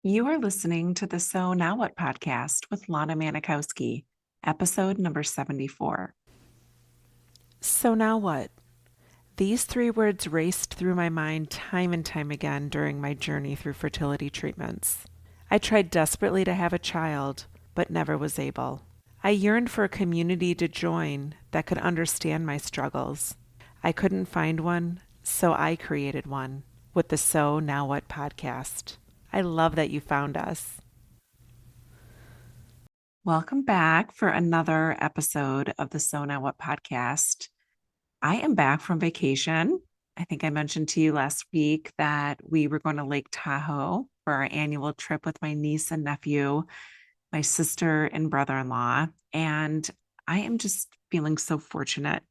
You are listening to the So Now What podcast with Lana Manikowski, episode number 74. So now what? These three words raced through my mind time and time again during my journey through fertility treatments. I tried desperately to have a child, but never was able. I yearned for a community to join that could understand my struggles. I couldn't find one, so I created one with the So Now What podcast. I love that you found us. Welcome back for another episode of the So Now What podcast. I am back from vacation. I think I mentioned to you last week that we were going to Lake Tahoe for our annual trip with my niece and nephew, my sister and brother-in-law. And I am just feeling so fortunate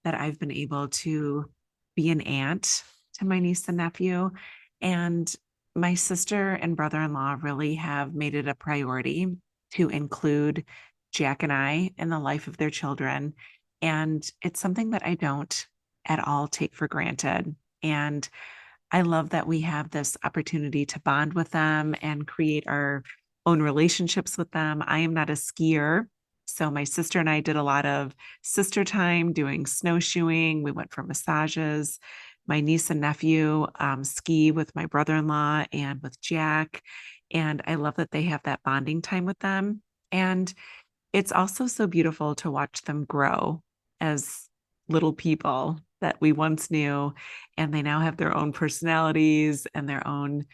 that I've been able to be an aunt to my niece and nephew. And my sister and brother-in-law really have made it a priority to include Jack and I in the life of their children. And it's something that I don't at all take for granted. And I love that we have this opportunity to bond with them and create our own relationships with them. I am not a skier. So my sister and I did a lot of sister time doing snowshoeing. We went for massages. My niece and nephew ski with my brother-in-law and with Jack. And I love that they have that bonding time with them. And it's also so beautiful to watch them grow as little people that we once knew, and they now have their own personalities and their own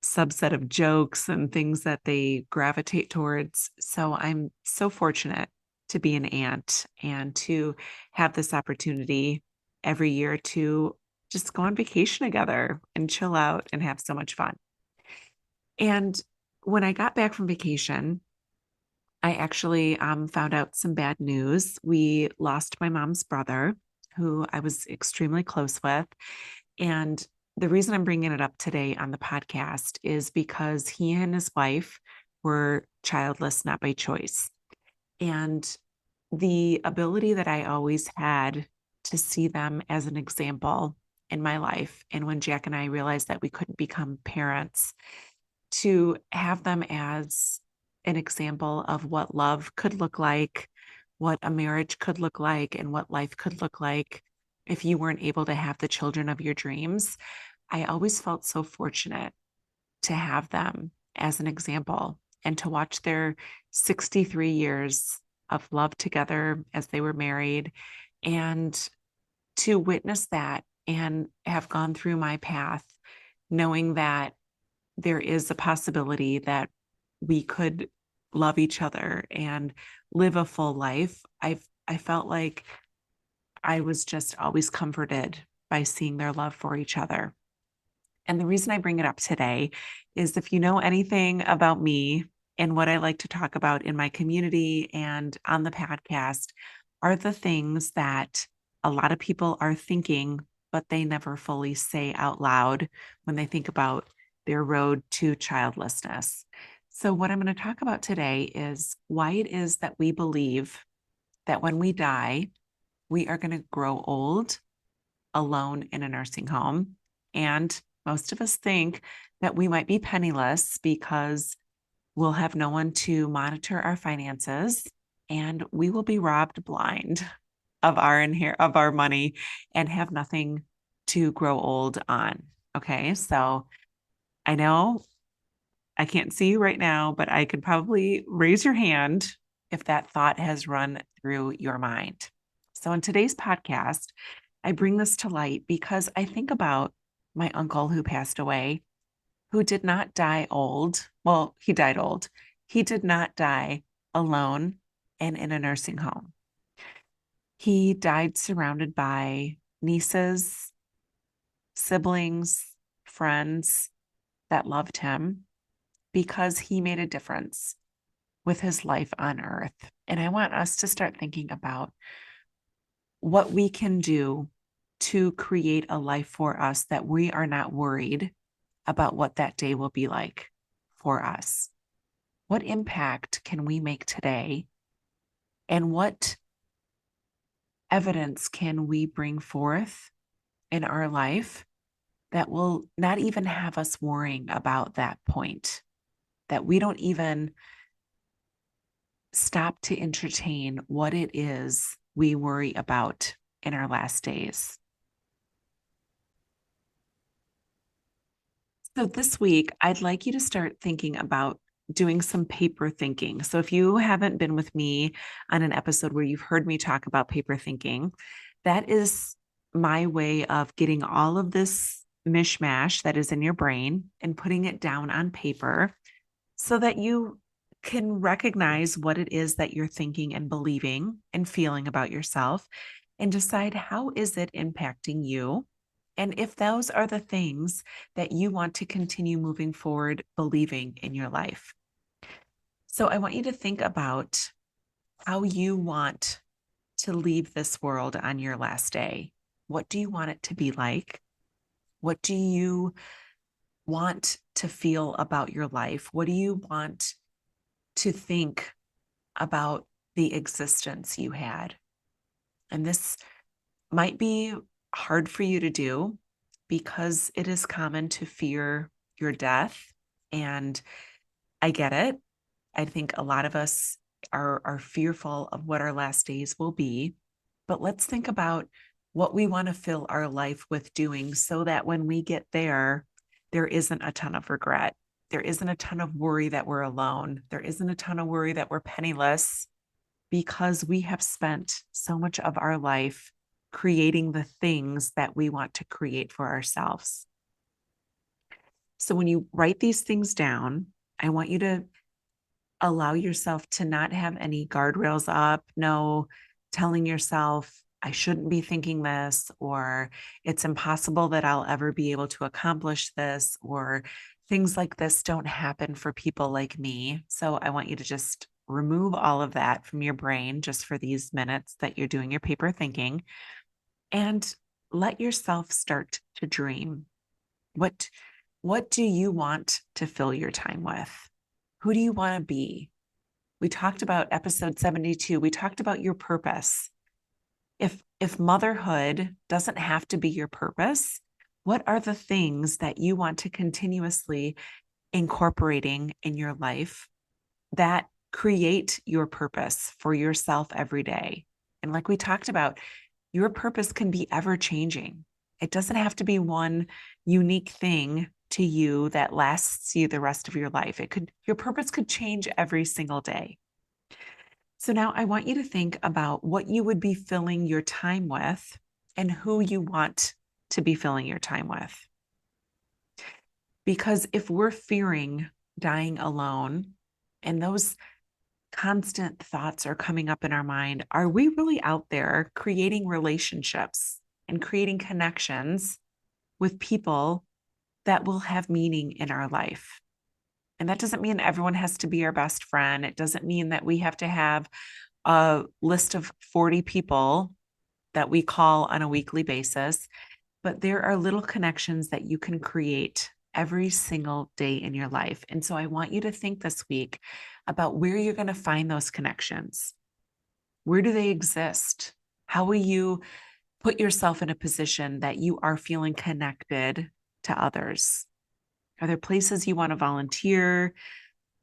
subset of jokes and things that they gravitate towards. So I'm so fortunate to be an aunt and to have this opportunity every year to just go on vacation together and chill out and have so much fun. And when I got back from vacation, I actually found out some bad news. We lost my mom's brother, who I was extremely close with. And the reason I'm bringing it up today on the podcast is because he and his wife were childless, not by choice. And the ability that I always had to see them as an example in my life, and when Jack and I realized that we couldn't become parents, to have them as an example of what love could look like, what a marriage could look like, and what life could look like if you weren't able to have the children of your dreams. I always felt so fortunate to have them as an example and to watch their 63 years of love together as they were married, and to witness that and have gone through my path knowing that there is a possibility that we could love each other and live a full life. I felt like I was just always comforted by seeing their love for each other. And the reason I bring it up today is if you know anything about me and what I like to talk about in my community and on the podcast are the things that a lot of people are thinking, but they never fully say out loud when they think about their road to childlessness. So, what I'm going to talk about today is why it is that we believe that when we die, we are going to grow old alone in a nursing home. And most of us think that we might be penniless because we'll have no one to monitor our finances and we will be robbed blind of of our money and have nothing to grow old on. Okay. So I know I can't see you right now, but I could probably raise your hand if that thought has run through your mind. So, in today's podcast, I bring this to light because I think about my uncle who passed away, who did not die old. Well, he died old. He did not die alone and in a nursing home. He died surrounded by nieces, siblings, friends that loved him because he made a difference with his life on earth. And I want us to start thinking about what we can do to create a life for us that we are not worried about what that day will be like for us. What impact can we make today? And what evidence can we bring forth in our life that will not even have us worrying about that point? that we don't even stop to entertain what it is we worry about in our last days. So this week, I'd like you to start thinking about doing some paper thinking. So if you haven't been with me on an episode where you've heard me talk about paper thinking, that is my way of getting all of this mishmash that is in your brain and putting it down on paper so that you can recognize what it is that you're thinking and believing and feeling about yourself and decide how is it impacting you, and if those are the things that you want to continue moving forward believing in your life. So I want you to think about how you want to leave this world on your last day. What do you want it to be like? What do you want to feel about your life? What do you want to think about the existence you had? And this might be hard for you to do because it is common to fear your death. And I get it. I think a lot of us are fearful of what our last days will be. But let's think about what we want to fill our life with doing so that when we get there, there isn't a ton of regret. There isn't a ton of worry that we're alone. There isn't a ton of worry that we're penniless because we have spent so much of our life creating the things that we want to create for ourselves. So when you write these things down, I want you to allow yourself to not have any guardrails up, no telling yourself, I shouldn't be thinking this, or it's impossible that I'll ever be able to accomplish this, or things like this don't happen for people like me. So I want you to just remove all of that from your brain just for these minutes that you're doing your paper thinking and let yourself start to dream. What do you want to fill your time with? Who do you want to be? We talked about episode 72. We talked about your purpose. If motherhood doesn't have to be your purpose, what are the things that you want to continuously incorporating in your life that create your purpose for yourself every day? And like we talked about, your purpose can be ever changing. It doesn't have to be one unique thing to you that lasts you the rest of your life. Your purpose could change every single day. So now I want you to think about what you would be filling your time with and who you want to be filling your time with. Because if we're fearing dying alone and those constant thoughts are coming up in our mind, are we really out there creating relationships and creating connections with people that will have meaning in our life? And that doesn't mean everyone has to be our best friend. It doesn't mean that we have to have a list of 40 people that we call on a weekly basis, but there are little connections that you can create every single day in your life. And so I want you to think this week about where you're going to find those connections. Where do they exist? How will you put yourself in a position that you are feeling connected to others? Are there places you want to volunteer?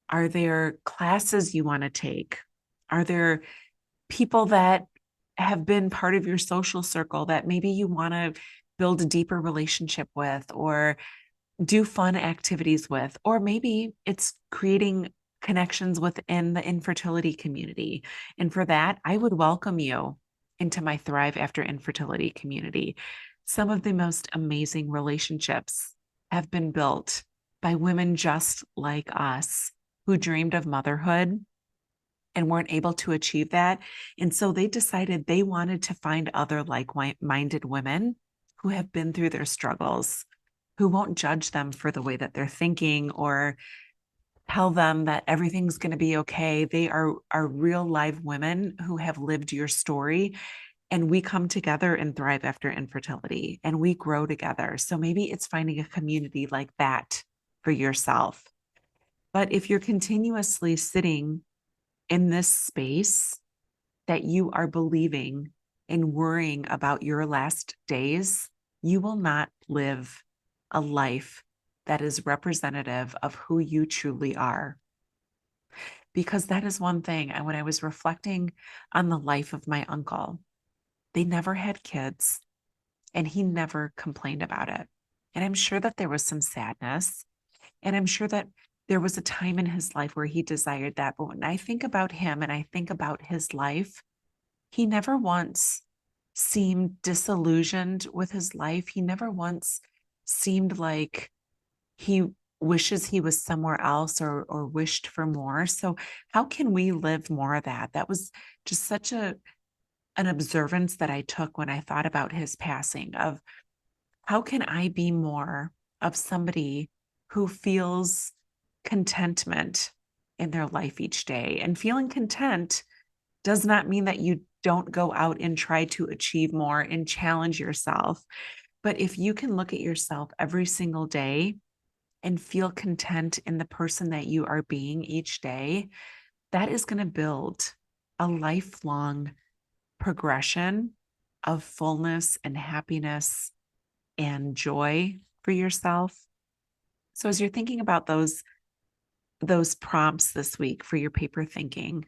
Are there classes you want to take? Are there people that have been part of your social circle that maybe you want to build a deeper relationship with or do fun activities with? Or maybe it's creating connections within the infertility community. And for that, I would welcome you into my Thrive After Infertility community. Some of the most amazing relationships have been built by women just like us who dreamed of motherhood and weren't able to achieve that. And so they decided they wanted to find other like-minded women who have been through their struggles, who won't judge them for the way that they're thinking or tell them that everything's going to be okay. They are real live women who have lived your story. And we come together and thrive after infertility and we grow together. So maybe it's finding a community like that for yourself. But if you're continuously sitting in this space that you are believing and worrying about your last days, you will not live a life that is representative of who you truly are. Because that is one thing. And when I was reflecting on the life of my uncle, they never had kids and he never complained about it. And I'm sure that there was some sadness. And I'm sure that there was a time in his life where he desired that. But when I think about him and I think about his life, he never once seemed disillusioned with his life. He never once seemed like he wishes he was somewhere else or wished for more. So how can we live more of that? That was just such an observance that I took when I thought about his passing of how can I be more of somebody who feels contentment in their life each day? And feeling content does not mean that you don't go out and try to achieve more and challenge yourself. But if you can look at yourself every single day and feel content in the person that you are being each day, that is going to build a lifelong progression of fullness and happiness and joy for yourself. So as you're thinking about those prompts this week for your paper thinking,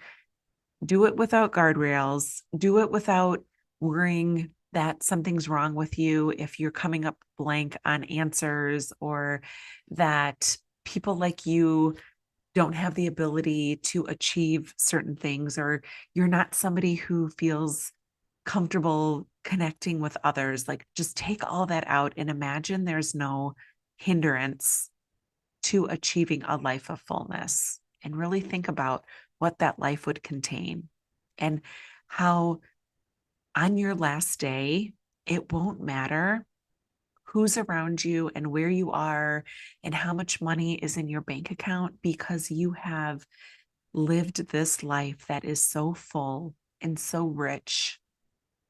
do it without guardrails, do it without worrying that something's wrong with you if you're coming up blank on answers or that people like you don't have the ability to achieve certain things, or you're not somebody who feels comfortable connecting with others. Like, just take all that out and imagine there's no hindrance to achieving a life of fullness, and really think about what that life would contain and how on your last day, it won't matter who's around you and where you are and how much money is in your bank account, because you have lived this life that is so full and so rich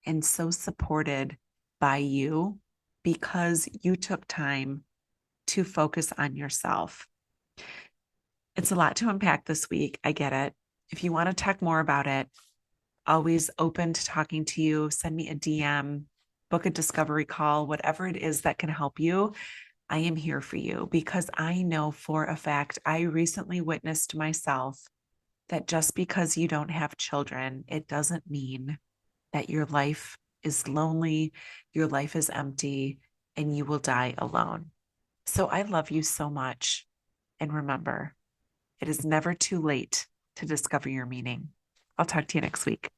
and so supported by you because you took time to focus on yourself. It's a lot to unpack this week. I get it. If you want to talk more about it, always open to talking to you. Send me a DM, book a discovery call, whatever it is that can help you. I am here for you because I know for a fact I recently witnessed myself that just because you don't have children, it doesn't mean that your life is lonely, your life is empty, and you will die alone. So I love you so much. And remember, it is never too late to discover your meaning. I'll talk to you next week.